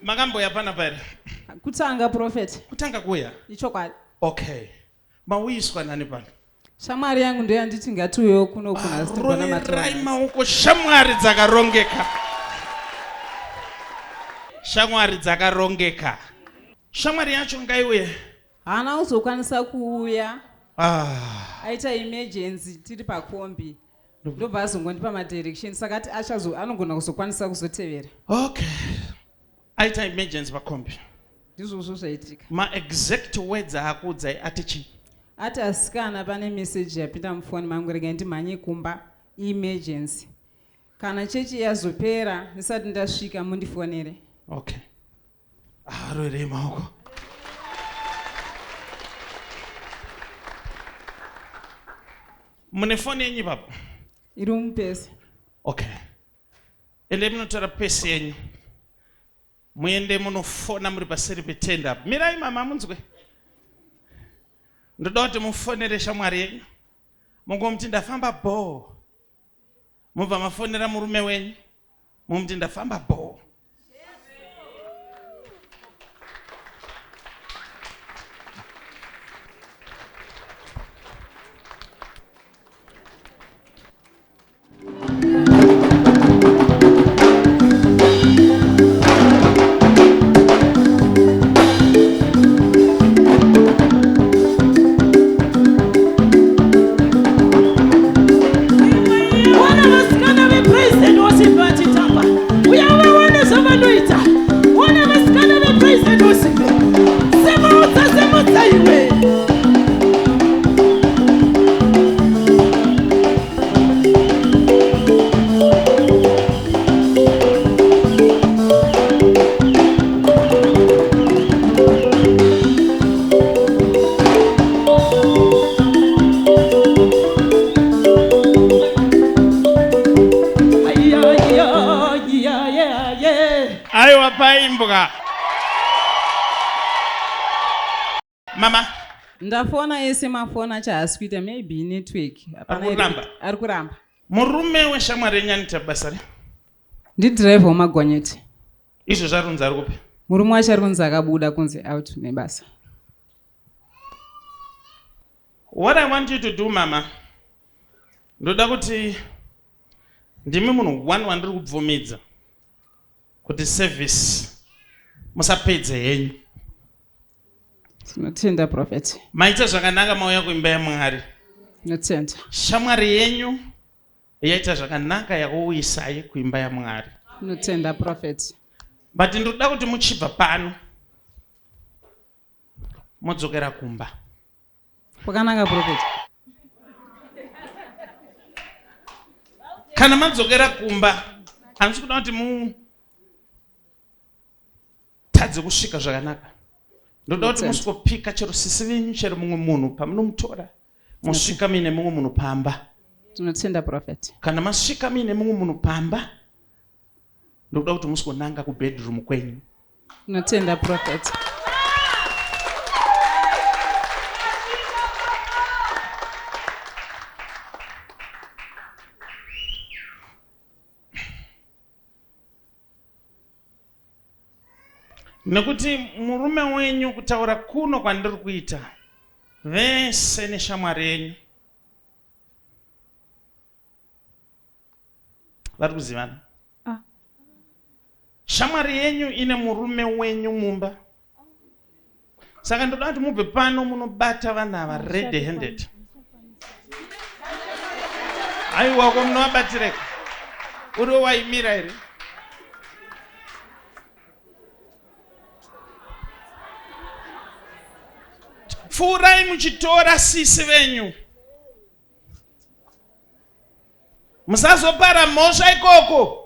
Magambo ya pana pere. Kutanga prophet. Kutanga kuya. Ichokwadi. Okay. Mauiswa nani pana? Shamwari yangu ndio yanditi ngatuyo kuno kuna stibona matrona. Raima uko shamwari dzakarongeka. Shamwari dzakarongeka. Shamwari yacho ngaiuye. Hana uzokwanisa kuuya. Aita emergency tiri pakombi. Ndobva azongondipa madirection sakati anogona kuzokwanisa kuzotevera. Okay. Aita emergency pakombi. Ndizvo zvaitika. Ma-exact words akudza atichi. Ati asikana pane message yapinda mufoni mangu rega ndimhanye kumba emergency. Kana chechi yazopera ndisati ndasvika mundifonere. Okay. Arore maoko. Mune foni yenyu papo? Iri mupesi. Okay. Ende munotora pesi yenyu. Muende munofona muri paseri petenda. Mirai mama munzwe. Ndoda kuti mufonere shamwari yenyu. Mungomuti ndafamba bo. Mubva mafonera murume wenyu. Mumuti ndafamba bo. Mama. Ndafona ese mafona chaasikuita maybe network. Ari kuramba. Murume weshamwari yenyu anoita basa rei? Ndidhiraivha wemagonyeti. Izvo zvarunzi ari kupi? Murume wacho ari kunzi akabuda kunzi out nebasa. What I want you to do, mama, ndoda kuti ndimi munhu one wandiri kubvumidza kuti service musapedze henyu. Tinotenda prophet. Maita zvakanaka mauya kuimba yaMwari. Tinotenda. Shamwari yenyu yaita zvakanaka yakuuyisai kuimba yaMwari. Tinotenda prophet. But ndoda kuti muchibva pano mudzokera kumba. Kwakanaka prophet. Kana madzokera kumba handisi kuda kuti mutadze kusvika zvakanaka. Ndoda kuti musvikopika chero sisi venyu chero mumwe munhu pamunomutora musvika muine mumwe munhu pamba. Tinotenda prophet. Kana masvika muine mumwe munhu pamba ndoda kuti musikonanga kubedroom kwenyu. Tinotenda prophet. Nekuti murume wenyu kutaura kuno kwandiri kuita vese neshamwari yenyu vari kuzivana. Shamwari yenyu ine murume wenyu mumba. Saka ndoda kuti mubve pano munobata vanhu ava red handed. Aiwa ko munovabatireka. Uriwo waimira here? Pfuurai muchitora sisi venyu. Musazopara mhosva ikoko.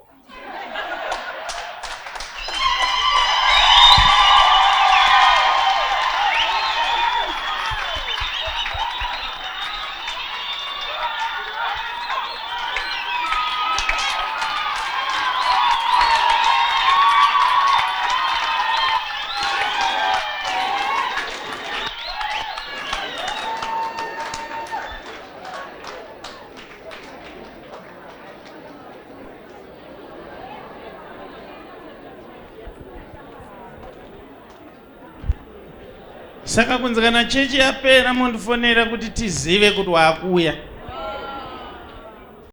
Saka kunzi kana chechi yapera mundifonera kuti tizive kuti wakuya.